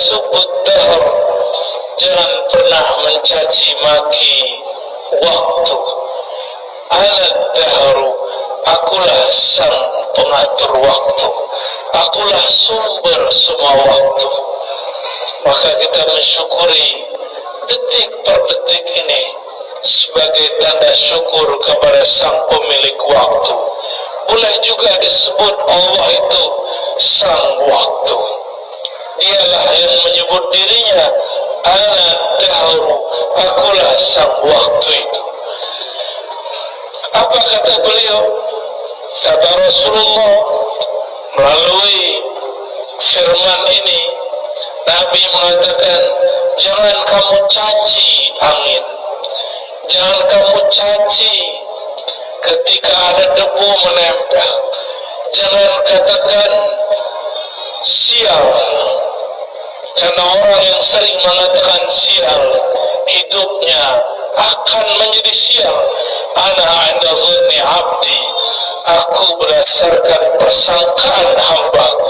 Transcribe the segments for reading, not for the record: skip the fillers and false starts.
tasubbud dahr, jangan pernah mencaci maki waktu. Ana dahru, akulah sang pengatur waktu, akulah sumber semua waktu. Maka kita mensyukuri detik per detik ini sebagai tanda syukur kepada sang pemilik waktu. Boleh juga disebut Allah itu sang waktu. Dialah yang menyebut dirinya ana dahru, akulah sang waktu itu. Apa kata beliau? Kata Rasulullah melalui firman ini, Nabi mengatakan, jangan kamu caci angin, jangan kamu caci ketika ada debu menempel, jangan katakan sial, karena orang yang sering mengatakan sial hidupnya akan menjadi sial. Ana 'inda dhanni 'abdi, aku berdasarkan persangkaan hambaku.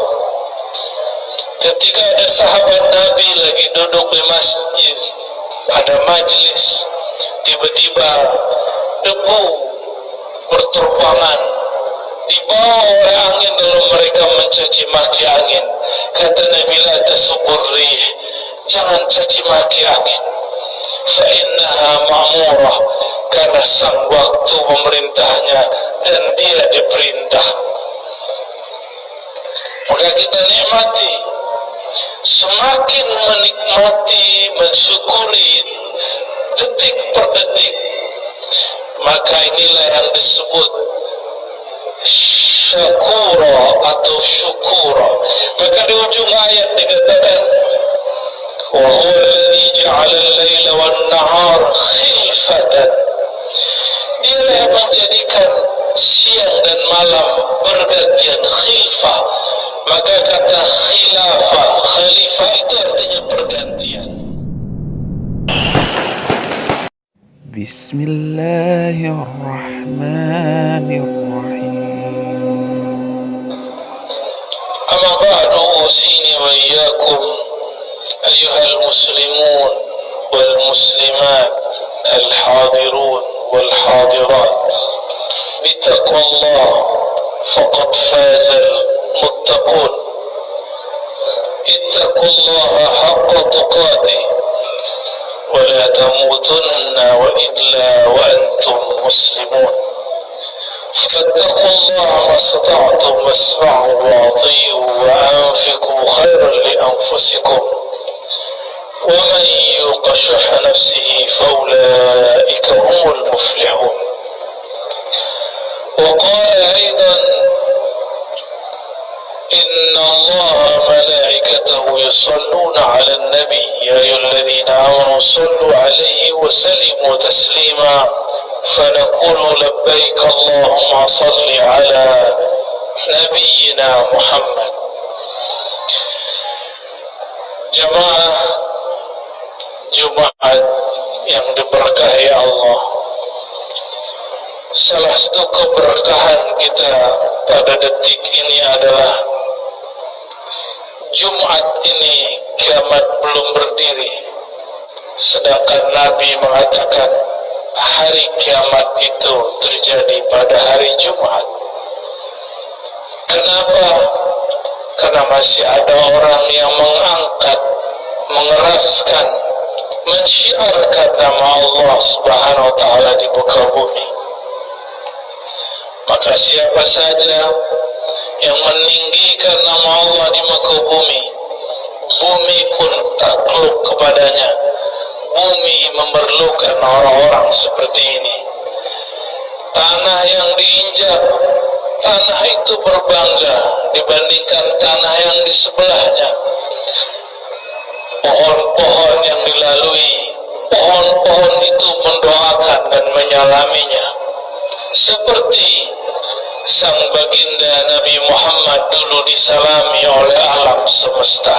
Ketika ada sahabat Nabi lagi duduk di masjid, ada majlis, tiba-tiba debu berterbangan, dibawa oleh angin, lalu mereka mencaci maki angin. Kata Nabi, la tasubur rih, jangan caci maki angin, fa innaha ma'murah, karena sang waktu memerintahnya dan dia diperintah. Maka kita nikmati, semakin menikmati, mensyukuri detik per detik, maka inilah yang disebut syakura atau syukura. Maka di ujung ayat dikatakan, wa huwa alladhi ja'ala al-laila wan-nahar khilfatan, dialah yang menjadikan siang dan malam bergantian, khilfah. Maka kata khilafah, khalifah itu artinya pergantian. Bismillahirrahmanirrahim. Amma ba'du, usini wa iyyakum ayyuhal muslimun wal muslimat al-hadirun wal hadirat bitaqwallah faqad fazal muttaqun. Ittaqullaha haqqa tuqatih wa la tamutunna wa illa wa antum muslimun. Fattaqullaha mastata'tum wasma'u wa ati'u wa anfiqu khairan li anfusikum wa man yuqa shuhha nafsihi fa ulaika humul muflihun. Wa qala aidan إن الله ملائكته يصلون على النبي يا أيها الذين آمنوا صلوا عليه وسلموا تسليما فنقول لبيك اللهم صل على نبينا محمد. Jamaah Jumat yang diberkahi Allah, salah satu keberkahan kita pada detik ini adalah Jumat ini kiamat belum berdiri, sedangkan Nabi mengatakan hari kiamat itu terjadi pada hari Jumat. Kenapa? Karena masih ada orang yang mengangkat, mengeraskan, mensyiarkan nama Allah Subhanahu wa ta'ala di muka bumi. Maka siapa saja yang meninggikan nama Allah di muka bumi, bumi pun takluk kepadanya. Bumi memerlukan orang-orang seperti ini. Tanah yang diinjak, tanah itu berbangga dibandingkan tanah yang di sebelahnya. Pohon-pohon yang dilalui, pohon-pohon itu mendoakan dan menyalaminya, seperti sang baginda Nabi Muhammad dulu disalami oleh alam semesta.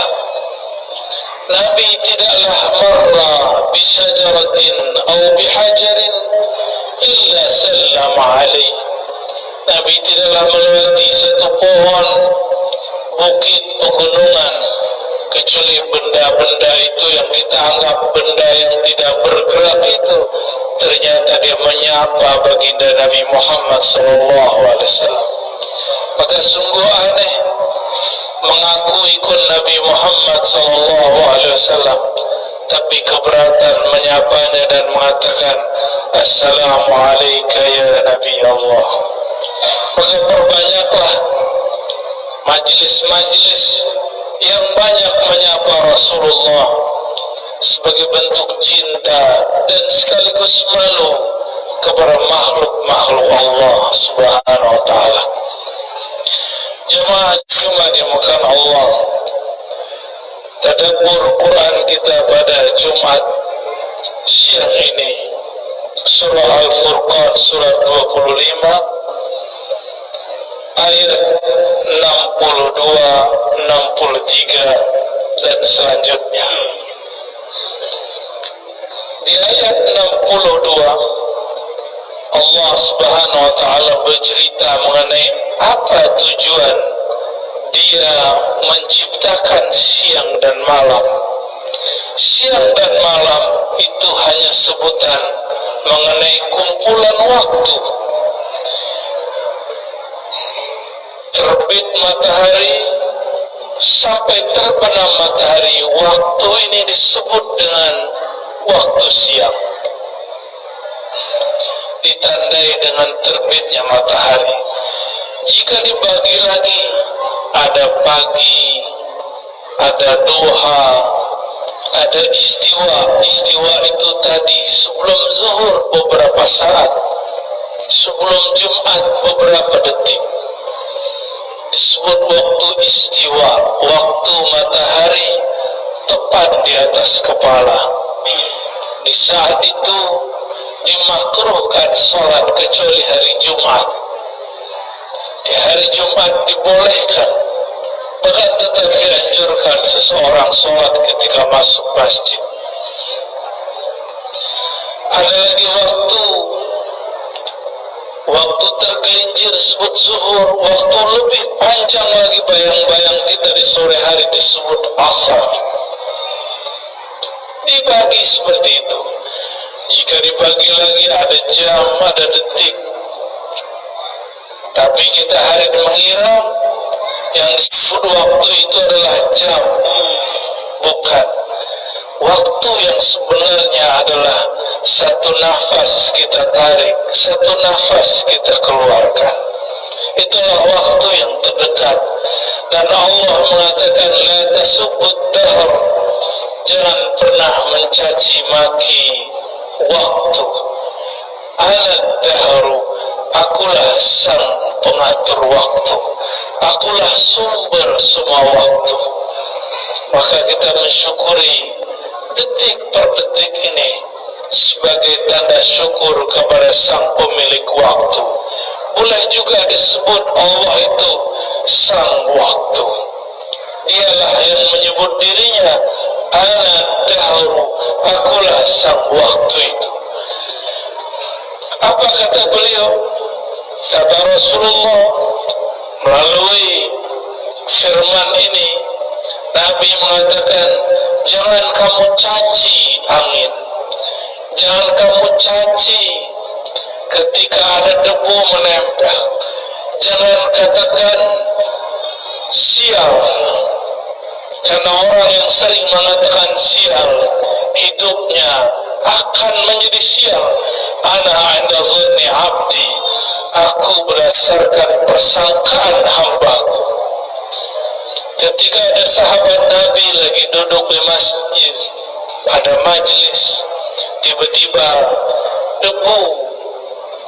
Nabi tidaklah marra bisyajaratin atau bihajarin illa sallam alaih. Nabi tidaklah melewati satu pohon, bukit, pegunungan, kecuali benda-benda itu yang kita anggap benda yang tidak bergerak itu ternyata dia menyapa baginda Nabi Muhammad SAW. Maka sungguh aneh mengaku ikut Nabi Muhammad SAW tapi keberatan menyapanya dan mengatakan Assalamualaikum ya Nabi Allah. Maka perbanyaklah majlis-majlis yang banyak menyapa Rasulullah sebagai bentuk cinta dan sekaligus malu kepada makhluk-makhluk Allah Subhanahu wa taala. Jemaah Jumat dimuliakan Allah, tadabbur Quran kita pada Jumat siang ini surah Al-Furqan surat 25 ayat 62, 63 dan selanjutnya. Di ayat 62 Allah Subhanahu wa taala bercerita mengenai apa tujuan Dia menciptakan siang dan malam. Siang dan malam itu hanya sebutan mengenai kumpulan waktu. Terbit matahari sampai terbenam matahari, waktu ini disebut dengan waktu siang. Ditandai dengan terbitnya matahari. Jika dibagi lagi, ada pagi, ada duha, ada istiwa. Istiwa itu tadi sebelum zuhur beberapa saat, sebelum Jumat beberapa detik. Disebut waktu istiwa, waktu matahari tepat di atas kepala. Di saat itu dimakruhkan sholat kecuali hari Jumat. Di hari Jumat dibolehkan, bahkan tetap dianjurkan seseorang sholat ketika masuk masjid. Ada lagi waktu tergelincir disebut zuhur, waktu lebih panjang lagi bayang-bayang kita di sore hari disebut asar. Dibagi seperti itu. Jika dibagi lagi ada jam, ada detik. Tapi kita hari mengira yang disebut waktu itu adalah jam, bukan. Waktu yang sebenarnya adalah satu nafas kita tarik, satu nafas kita keluarkan. Itulah waktu yang terdekat. Dan Allah mengatakan la tasubbud dahr, jangan pernah mencaci maki waktu. Ana dahru, akulah sang pengatur waktu, akulah sumber semua waktu. Maka kita mensyukuri detik per detik ini sebagai tanda syukur kepada sang pemilik waktu. Boleh juga disebut Allah itu sang waktu. Dialah yang menyebut dirinya ana dahru, akulah sang waktu itu. Apa kata beliau? Kata Rasulullah melalui firman ini, Nabi mengatakan, jangan kamu caci angin, jangan kamu caci ketika ada debu menempel, jangan katakan sial, karena orang yang sering mengatakan sial hidupnya akan menjadi sial. Ana 'inda dhanni 'abdi, aku berdasarkan persangkaan hambaku. Ketika ada sahabat Nabi lagi duduk di masjid, ada majlis, tiba-tiba debu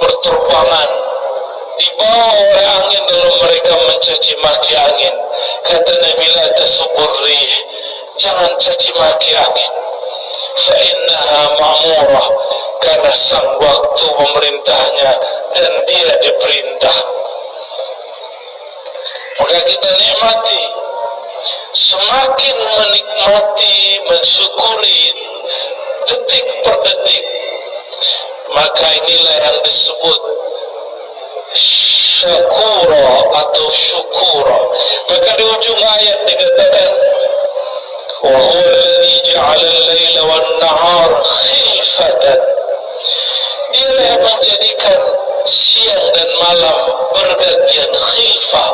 berterbangan, dibawa oleh angin lalu mereka mencaci maki angin. Kata Nabi, la tasubur rih, jangan caci maki angin. Fa innaha ma'murah, karena sang waktu memerintahnya dan dia diperintah. Maka kita nikmati, semakin menikmati, mensyukuri detik per detik, maka inilah yang disebut syakura atau syukura. Maka di ujung ayat dikatakan wa huwa alladhi ja'ala al-laila wan-nahar khilfatan. Dialah yang menjadikan siang dan malam bergantian, khilfah.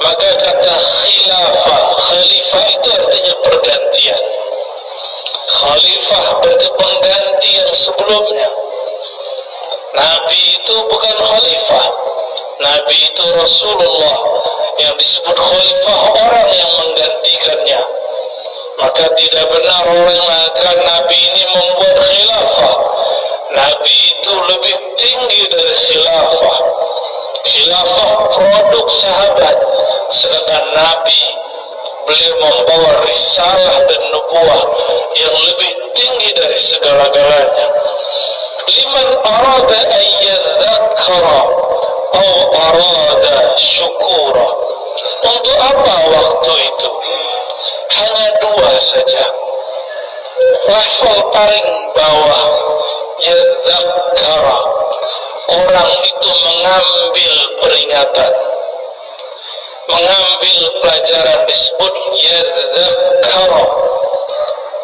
Maka kata khilafah, khalifah itu artinya pergantian. Khalifah berarti pengganti yang sebelumnya. Nabi itu bukan khalifah, Nabi itu Rasulullah. Yang disebut khalifah orang yang menggantikannya. Maka tidak benar orang yang mengatakan Nabi ini membuat khilafah. Nabi itu lebih tinggi dari khilafah. Khilafah produk sahabat, sedangkan Nabi, beliau membawa risalah dan nubuah yang lebih tinggi dari segala-galanya. Liman arada an yadhakkara atau arada syukura. Untuk apa waktu itu? Hanya dua saja. Level paling bawah, yadhakkara, orang itu mengambil peringatan, mengambil pelajaran, disebut yadhakkara,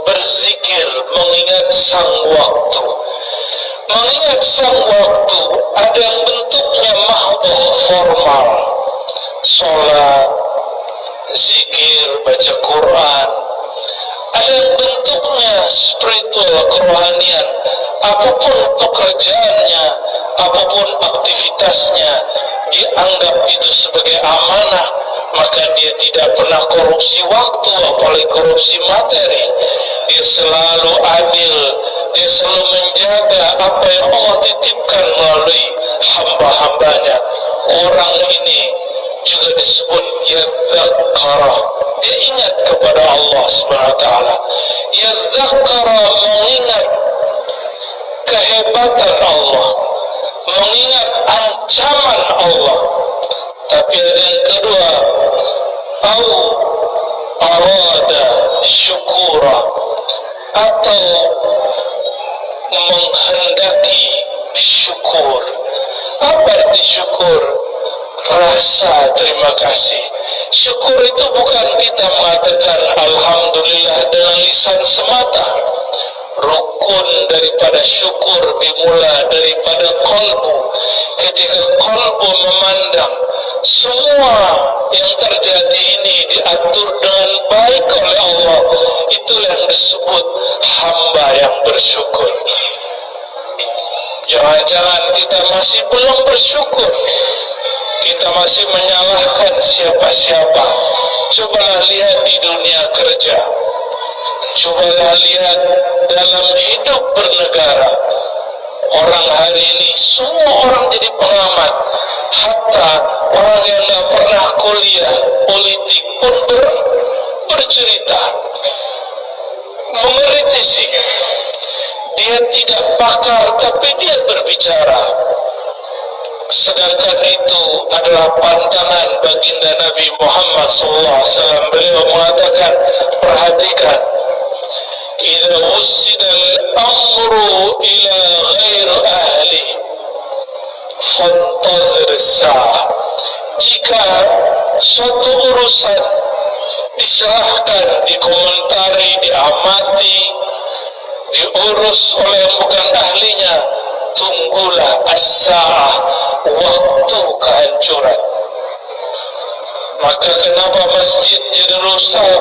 berzikir, mengingat sang waktu. Mengingat sang waktu ada yang bentuknya mahdhah, formal, sholat, zikir, baca Quran. Ada yang bentuknya spiritual, kerohanian. Apapun pekerjaannya, apapun aktivitasnya, dianggap itu sebagai amanah, maka dia tidak pernah korupsi waktu, apalagi korupsi materi. Dia selalu adil, dia selalu menjaga apa yang Allah titipkan melalui hamba-hambanya. Orang ini juga disebut yadzakkara, dia ingat kepada Allah SWT. Yadzakkara, mengingat kehebatan Allah, mengingat ancaman Allah. Tapi ada yang kedua, au arada syukura, atau menghendaki syukur. Apa arti syukur? Rasa terima kasih. Syukur itu bukan kita mengatakan alhamdulillah dengan lisan semata. Rukun daripada syukur dimulai daripada qalbu. Ketika qalbu memandang semua yang terjadi ini diatur dengan baik oleh Allah, itulah yang disebut hamba yang bersyukur. Jangan-jangan kita masih belum bersyukur, kita masih menyalahkan siapa-siapa. Cobalah lihat di dunia kerja, cobalah lihat dalam hidup bernegara. Orang hari ini semua orang jadi pengamat, hatta orang yang tidak pernah kuliah politik pun bercerita, mengkritisi. Dia tidak pakar tapi dia berbicara. Sedangkan itu adalah pandangan baginda Nabi Muhammad SAW. Beliau mengatakan, perhatikan, idza wusida al-amru ila ghair ahli fantazir as-sa'ah. Jika suatu urusan diserahkan, dikomentari, diamati, diurus oleh yang bukan ahlinya, tunggulah as-sa'ah, waktu kehancuran. Maka kenapa masjid jadi rusak?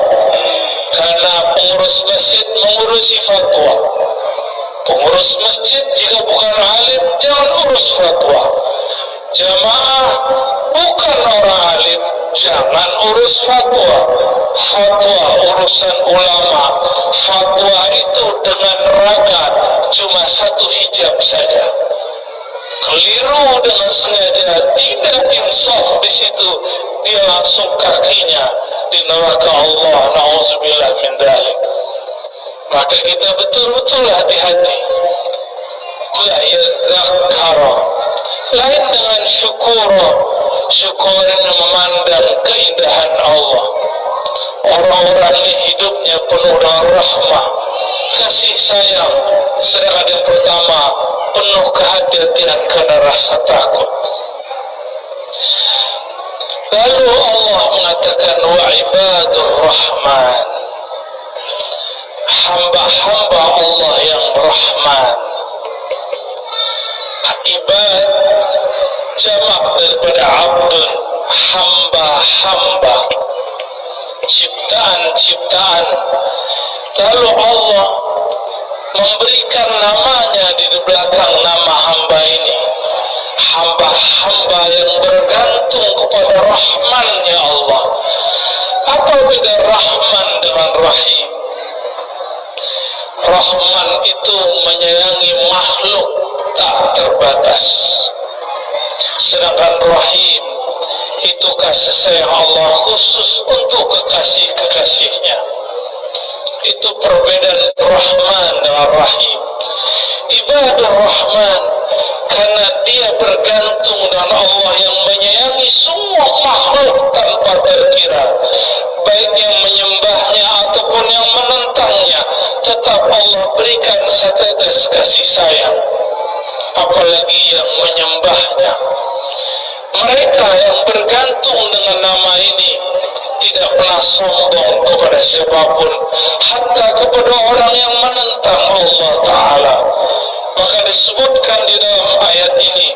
Karena pengurus masjid mengurusi fatwa. Pengurus masjid jika bukan alim, jangan urus fatwa. Jamaah bukan orang alim, jangan urus fatwa. Fatwa urusan ulama. Fatwa itu dengan ragam cuma satu hijab saja. Keliru dengan sengaja, tidak insaf di situ, dia langsung kakinya di neraka Allah. Nauzubillah min dzalik. Maka kita betul-betul hati-hati. Itulah yadzakkara. Lain dengan syukura. Syukur yang memandang keindahan Allah. Orang-orang ini hidupnya penuh dengan rahmah, kasih sayang. Sedangkan yang pertama, penuh kehati-hatian karena rasa takut. Lalu Allah mengatakan, wa ibadur rahman, hamba Allah yang Rahman. Ibad jamak daripada abdun, hamba-hamba, ciptaan-ciptaan. Lalu Allah memberikan namanya di belakang nama hamba ini, hamba-hamba yang bergantung kepada Rahman-Nya Allah. Apa beda Rahman dengan Rahim? Rahman itu menyayangi makhluk tak terbatas, sedangkan Rahim itu kasih sayang Allah khusus untuk kekasih-kekasihnya. Itu perbedaan Rahman dengan Rahim. Ibadah Rahman karena dia bergantung dengan Allah yang menyayangi semua makhluk tanpa terkira, baik yang menyembahnya ataupun yang menentangnya, tetap Allah berikan setetes kasih sayang, apalagi yang menyembahnya. Mereka yang bergantung dengan nama ini tidak pernah sombong kepada siapapun, hatta kepada orang yang menentang Allah Ta'ala. Maka disebutkan di dalam ayat ini,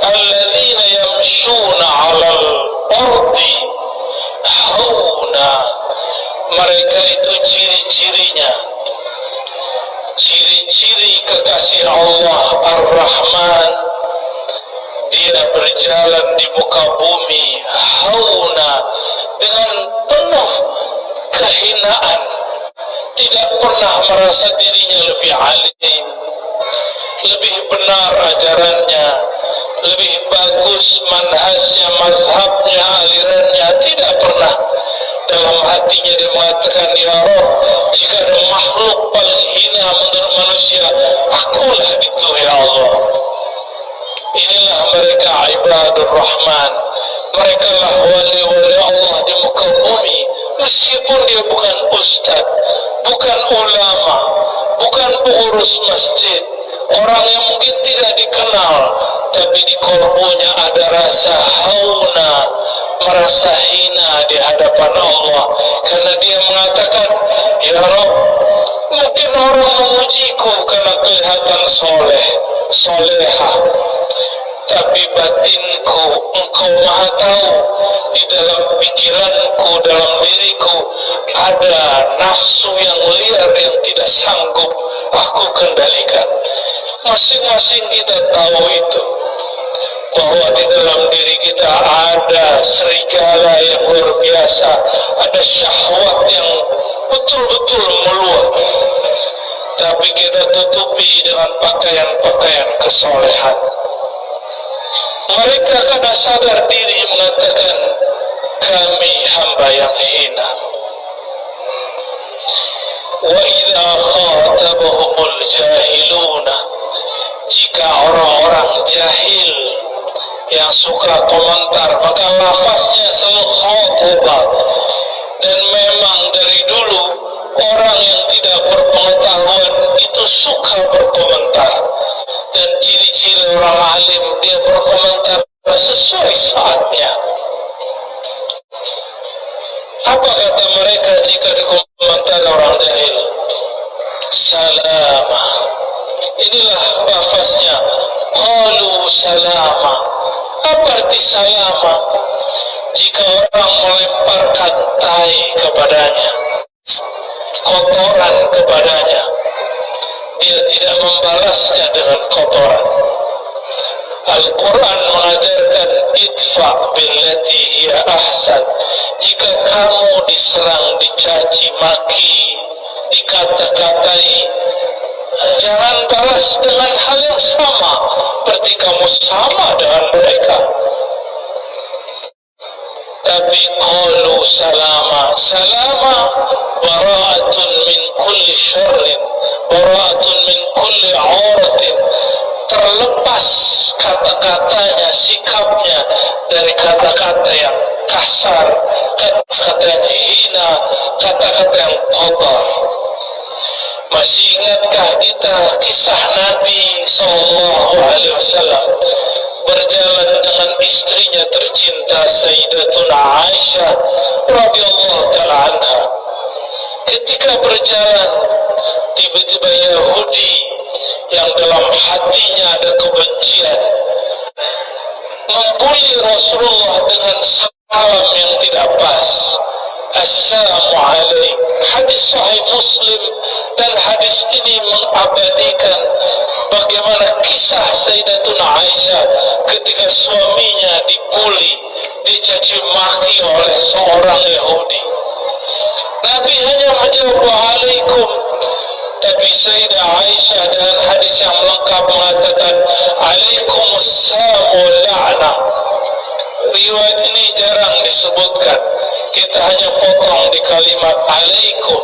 alladzina yamshuna 'alal ardi hauna. Mereka itu ciri-cirinya, ciri-ciri kekasih Allah Ar-Rahman, dia berjalan di muka bumi hauna, dengan penuh kehinaan, tidak pernah merasa dirinya lebih alim, lebih benar ajarannya, lebih bagus manhajnya, mazhabnya, alirannya. Tidak pernah. Dalam hatinya dia mengatakan, ya Rabb, jika ada makhluk paling hina menurut manusia, akulah itu ya Allah. Inilah mereka ibadur Rahman. Mereka lah wali-wali Allah di muka bumi, meskipun dia bukan ustaz, bukan ulama, bukan pengurus masjid, orang yang mungkin tidak dikenal, tapi di kolbunya ada rasa hauna, merasa hina di hadapan Allah, karena dia mengatakan, ya Rabb, mungkin orang memujiku karena kelihatan solehah, tapi batinku Engkau maha tahu. Di dalam pikiranku, dalam diriku ada nafsu yang liar yang tidak sanggup aku kendalikan. Masing-masing kita tahu itu, bahwa di dalam diri kita ada serigala yang luar biasa, ada syahwat yang betul-betul meluap, tapi kita tutupi dengan pakaian-pakaian kesolehan. Mereka kadang sadar diri mengatakan, kami hamba yang hina. Wa idza khatabahumul jahiluna, jika orang-orang jahil yang suka komentar, maka lafaznya selalu khatabah. Dan memang dari dulu orang yang tidak berpengetahuan itu suka berkomentar. Dan ciri-ciri orang alim, dia berkomentar sesuai saatnya. Apa kata mereka jika dikomentar orang jahil? Salama. Inilah lafaznya, qalu salama. Apa arti salama? Jika orang melemparkan tai kepadanya, kotoran kepadanya, dia tidak membalasnya dengan kotoran. Al-Quran mengajarkan, idfa billati hiya ahsan. Jika kamu diserang, dicaci maki, dikata-katai, jangan balas dengan hal yang sama seperti kamu sama dengan mereka, tapi qalu salama. Salama bara'atun min kulli syarrin, bara'atun min kulli auratin, terlepas kata-katanya, sikapnya dari kata-kata yang kasar, kata-kata yang hina, kata-kata yang kotor. Masih ingatkah kita kisah Nabi SAW berjalan dengan istrinya tercinta Sayyidatuna Aisyah radhiyallahu ta'ala anha? Ketika berjalan, tiba-tiba Yahudi yang dalam hatinya ada kebencian membuli Rasulullah dengan salam yang tidak pas. Assalamualaikum. Hadis sahih Muslim, dan hadis ini mengabadikan bagaimana kisah Sayyidatuna Aisyah ketika suaminya dibuli, dicaci maki oleh seorang Yahudi. Nabi hanya menjawab waalaikum, tapi Sayyidah Aisyah dengan hadis yang lengkap mengatakan alaikumussalam wal la'nah. Riwayat ini jarang disebutkan, kita hanya potong di kalimat alaikum.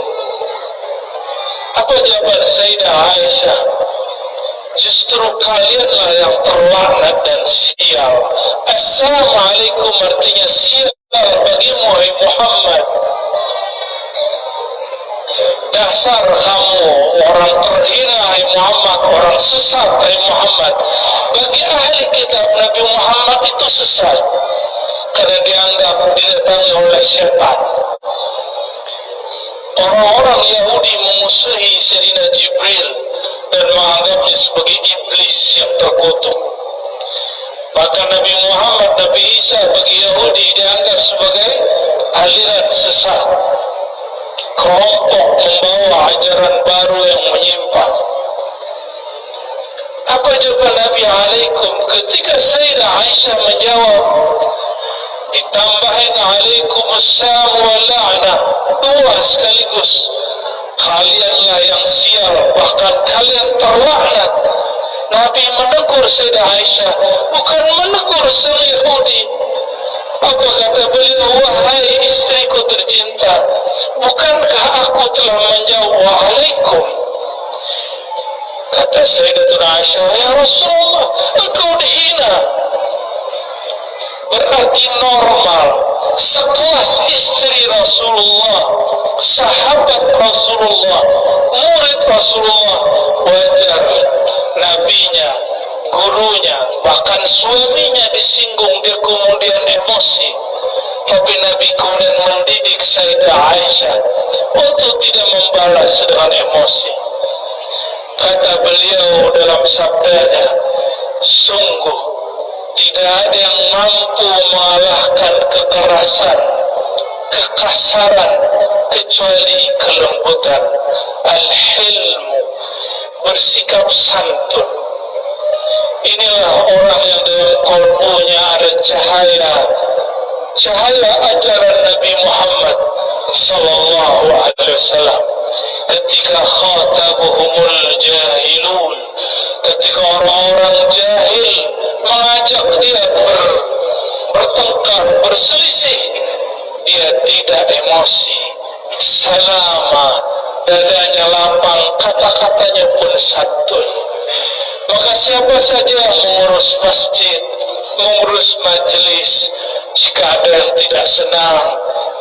Apa jawaban Sayyidah Aisyah? Justru kalianlah yang terlaknat dan sial. Assalamualaikum artinya sial bagimu hai Muhammad. Dasar kamu orang terhina hai Muhammad, orang sesat hai Muhammad. Bagi ahli kitab, Nabi Muhammad itu sesat karena dianggap didatangi oleh syaitan. Orang-orang Yahudi memusuhi Sayyidina Jibril dan menganggapnya sebagai iblis yang terkutuk. Maka Nabi Muhammad, Nabi Isa bagi Yahudi dianggap sebagai aliran sesat, kelompok membawa ajaran baru yang menyimpang. Apa jawaban Nabi alaikum ketika Sayyidah Aisyah menjawab? Ditambahin alaikumussalam wal la'nah, dua sekaligus. Kalianlah yang sial, bahkan kalian terlaknat. Nabi menegur Sayyidah Aisyah, bukan menegur sang Yahudi. Apa kata beliau? Wahai istriku tercinta, bukankah aku telah menjawab waalaikum? Kata Sayyidatuna Aisyah, ya Rasulullah, engkau dihina. Berarti normal sekelas istri Rasulullah, sahabat Rasulullah, murid Rasulullah, wajar nabinya, gurunya, bahkan suaminya disinggung, dia kemudian emosi. Tapi Nabi kemudian mendidik Sayyidah Aisyah untuk tidak membalas dengan emosi. Kata beliau dalam sabdanya, sungguh tidak ada yang mampu mengalahkan kekerasan, kekasaran, kecuali kelembutan. Al-hilmu, bersikap santun. Inilah orang yang dalam kalbunya ada cahaya ajaran Nabi Muhammad sallallahu alaihi wasallam. Ketika khatabuhumul jahilun, ketika orang-orang jahil mengajak dia bertengkar, berselisih, dia tidak emosi, salama, dadanya lapang, kata-katanya pun santun. Maka siapa saja yang mengurus masjid, mengurus majelis, jika ada yang tidak senang,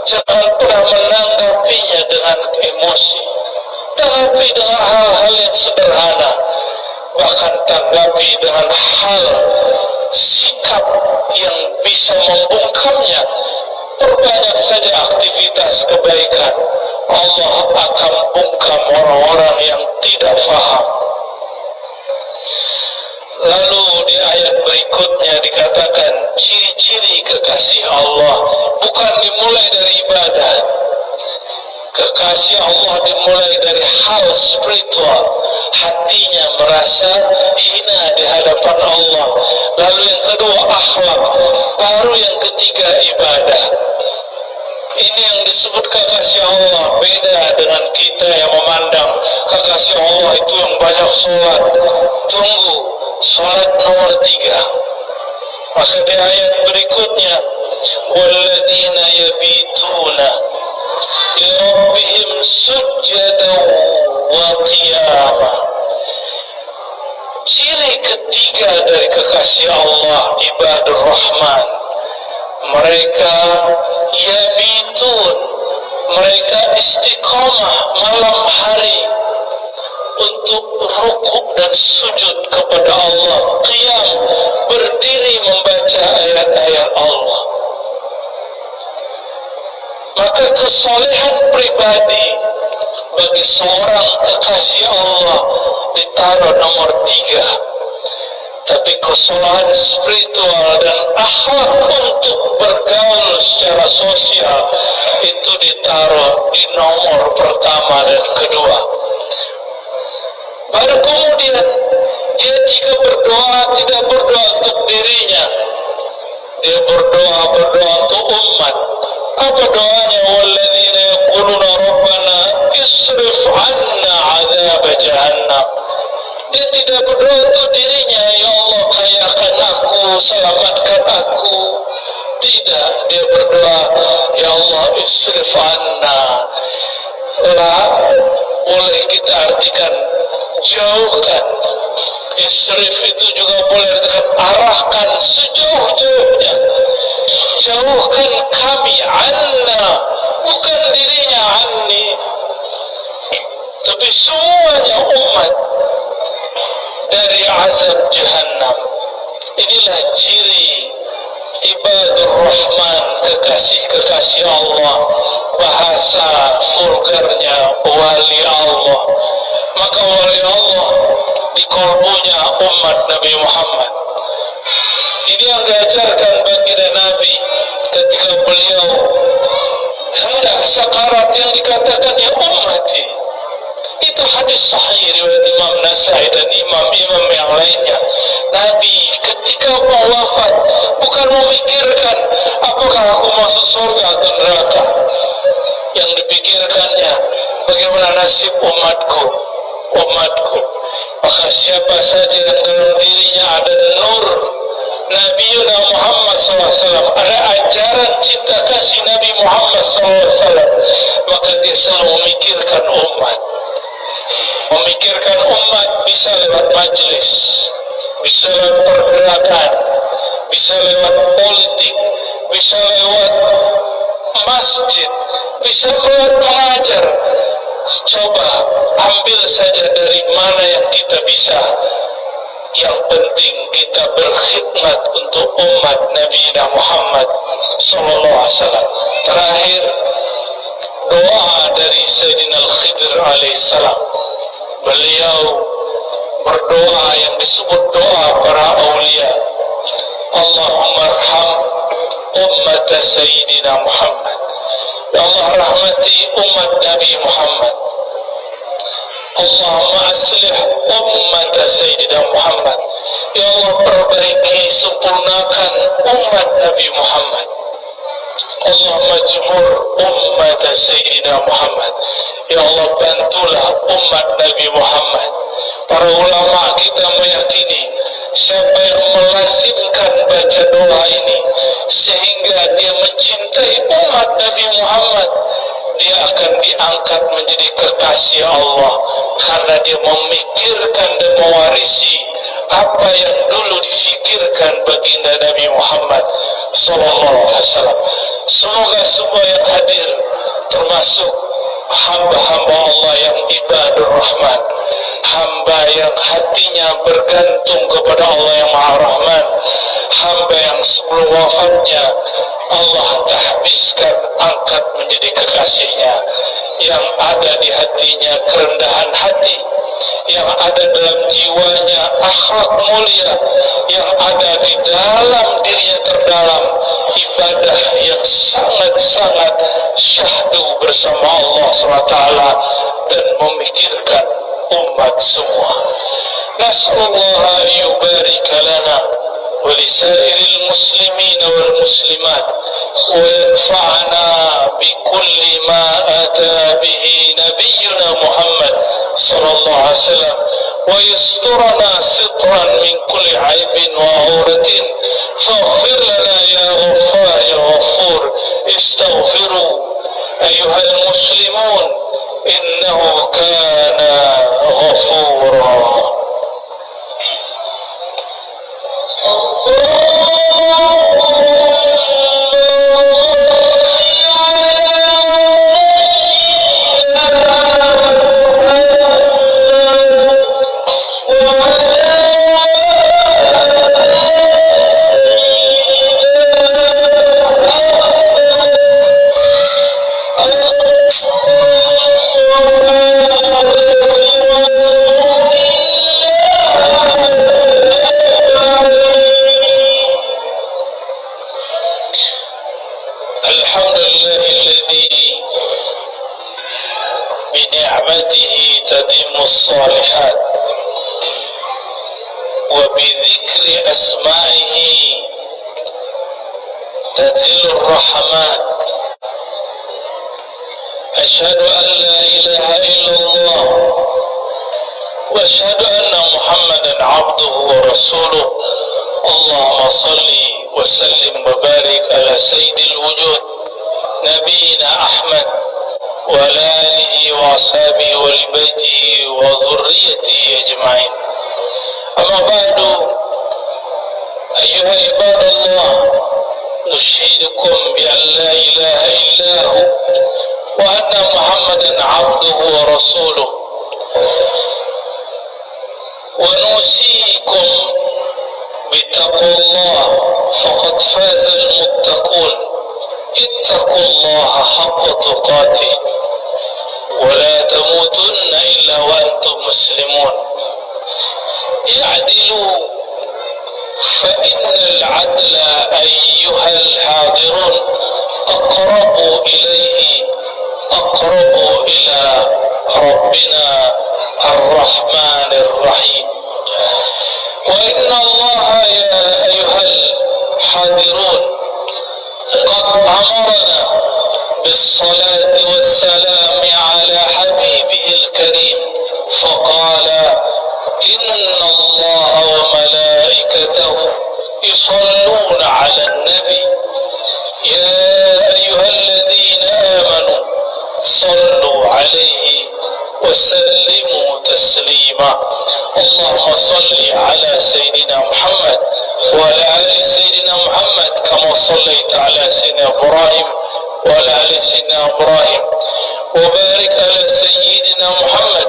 jangan pernah menanggapinya dengan emosi. Tanggapi dengan hal-hal yang sederhana, bahkan tanggapi dengan hal sikap yang bisa membungkamnya. Perbanyak saja aktivitas kebaikan, Allah akan bungkam orang-orang yang tidak faham. Lalu di ayat berikutnya dikatakan ciri-ciri kekasih Allah bukan dimulai dari ibadah. Kekasih Allah dimulai dari hal spiritual, hatinya merasa hina di hadapan Allah. Lalu yang kedua akhlak, baru yang ketiga ibadah. Ini yang disebut kekasih Allah. Beda dengan kita yang memandang kekasih Allah itu yang banyak sholat. Tunggu, sholat nomor 3. Maka di ayat berikutnya, walladzina yabituna lirabbihim sujjadan wa qiyama. Ciri ketiga dari kekasih Allah, ibadur Rahman, mereka yabitun, mereka istiqamah malam hari untuk rukuk dan sujud kepada Allah, qiyam, berdiri membaca ayat-ayat Allah. Maka kesolehan pribadi bagi seorang kekasih Allah ditaruh nomor 3, tapi kesalahan spiritual dan akhlak untuk bergaul secara sosial itu ditaruh di nomor pertama dan kedua. Baru kemudian dia jika berdoa tidak berdoa untuk dirinya, dia berdoa untuk umat. Apa doanya? Walladzina yaquluna rabbana isrif 'anna 'adzab jahannam. Dia tidak berdoa untuk dirinya, ya Allah kayakan aku, selamatkan aku. Tidak, dia berdoa, ya Allah isrif 'anna. Lah, boleh kita artikan jauhkan. Isrif itu juga boleh artikan arahkan sejauh-jauhnya. Jauhkan kami, anna, bukan dirinya anni, tapi semuanya umat dari azab jahannam. Inilah ciri ibadur rahman, kekasih-kekasih Allah, bahasa vulgarnya wali Allah. Maka wali Allah di kolbunya umat Nabi Muhammad. Ini yang diajarkan baginda Nabi ketika beliau hendak sakarat, yang dikatakan ya ummati. Itu hadis sahih riwayat Imam Nasai dan imam-imam yang lainnya. Nabi ketika mau wafat bukan memikirkan apakah aku masuk surga atau neraka. Yang dipikirkannya bagaimana nasib umatku. Maka siapa saja yang dalam dirinya ada nur Nabi Muhammad SAW, ada ajaran cinta kasih Nabi Muhammad SAW, maka dia selalu memikirkan umat. Memikirkan umat bisa lewat majelis, bisa lewat pergerakan, bisa lewat politik, bisa lewat masjid, bisa lewat mengajar. Coba ambil saja dari mana yang kita bisa. Yang penting kita berkhidmat untuk umat Nabi Muhammad sallallahu alaihi wasallam. Terakhir, doa dari Sayyidina Al-Khidr alaihissalam. Beliau berdoa yang disebut doa para aulia. Allahumma arham ummat Sayyidina Muhammad. Ya Allah, rahmati umat Nabi Muhammad. Allahumma aslih ummat Sayyidina Muhammad. Ya Allah, perbaiki, sempurnakan umat Nabi Muhammad. Allahumma jmur ummat Sayyidina Muhammad. Ya Allah, bantulah umat Nabi Muhammad. Para ulama kita meyakini siapa yang melazimkan baca doa ini sehingga dia mencintai umat Nabi Muhammad, dia akan diangkat menjadi kekasih Allah karena dia memikirkan dan mewarisi apa yang dulu difikirkan baginda Nabi Muhammad sallallahu alaihi wasallam. Semoga semua yang hadir, termasuk hamba-hamba Allah yang ibadur rahman, hamba yang hatinya bergantung kepada Allah yang Maha Rahman, hamba yang sebelum wafatnya Allah tahbiskan, angkat menjadi kekasihnya, yang ada di hatinya kerendahan hati, yang ada dalam jiwanya akhlak mulia, yang ada di dalam dirinya terdalam ibadah yang sangat-sangat syahdu bersama Allah SWT dan memikirkan umat semua. Nas'alullah yubarik lana ولسائر المسلمين والمسلمات وينفعنا بكل ما أتى به نبينا محمد صلى الله عليه وسلم ويسترنا سترا من كل عيب وعورة فاغفر لنا يا غفار يا غفور استغفروا أيها المسلمون إنه كان غفورا. Oh بنعمته تتم الصالحات وبذكر أسمائه تنزل الرحمات. أشهد أن لا إله إلا الله وأشهد أن محمدا عبده ورسوله. اللهم صل وسلم وبارك على سيد الوجود نبينا أحمد وعلى آله وأصحابه ولبيته وذريته أجمعين. أما بعد، أيها عباد الله، نشهدكم بأن لا إله إلا هو وأن محمدا عبده ورسوله، ونوصيكم بتقوى الله فقد فاز المتقون. اتقوا الله حق تقاته ولا تموتن إلا وأنتم مسلمون. اعدلوا فإن العدل أيها الحاضرون أقرب إلى ربنا الرحمن الرحيم. وإن الله يا أيها الحاضرون قد أمرنا بالصلاة والسلام على حبيبه الكريم، فقال: إن الله وملائكته يصلون على النبي يا أيها الذين آمنوا صلوا عليه وسلموا تسليما. اللهم صل على سيدنا محمد وعلى آل سيدنا محمد كما صليت على سيدنا إبراهيم وعلى آل سيدنا إبراهيم، وبارك على سيدنا محمد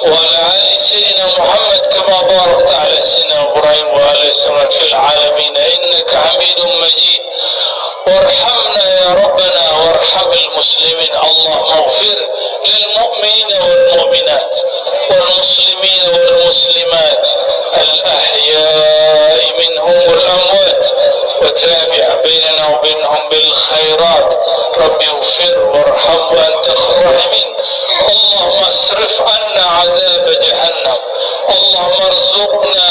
وعلى آل سيدنا محمد كما باركت على سيدنا إبراهيم وعلى آل سيدنا في العالمين إنك حميد مجيد. وارحمنا يا ربنا وارحم المسلمين. اللهم اغفر للمؤمنين والمؤمنات والمسلمين والمسلمات الأحياء منهم والأموات، وتابع بيننا وبينهم بالخيرات. رب اغفر وارحم وأنت خير الراحمين. اللهم اصرف عنا عذاب جهنم. اللهم ارزقنا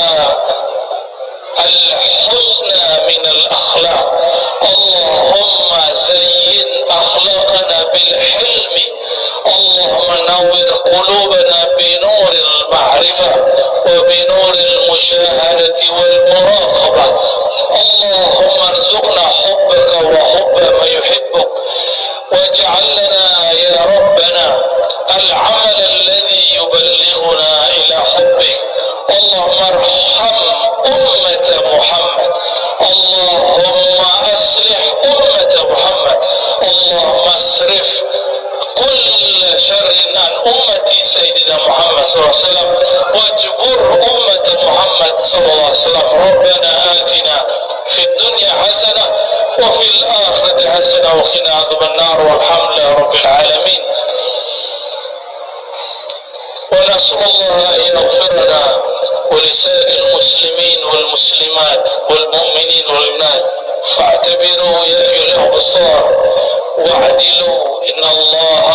الحسنى من الأخلاق. اللهم زين أخلاقنا بالحلم. اللهم نور قلوبنا بنور المعرفة وبنور المشاهدة والمراقبة. اللهم ارزقنا حبك وحب من يحبك، واجعل لنا يا ربنا العمل الذي يبلغنا إلى حبك. اللهم ارحم أمة محمد. اللهم أصلح أمة محمد. اللهم اصرف كل شر عن أمة سيدنا محمد صلى الله عليه وسلم، واجبر أمة محمد صلى الله عليه وسلم. ربنا آتنا في الدنيا حسنة وفي الآخرة حسنة وقنا عذاب النار، والحمد لله رب العالمين. ونسأل الله أن يغفرنا ولسائر المسلمين والمسلمات والمؤمنين والمؤمنات. فاعتبروا يا أيها الأبصار واعدلوا إن الله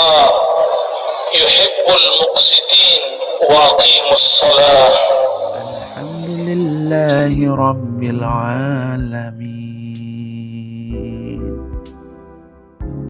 يحب المقسطين وأقيموا الصلاة. الحمد لله رب العالمين.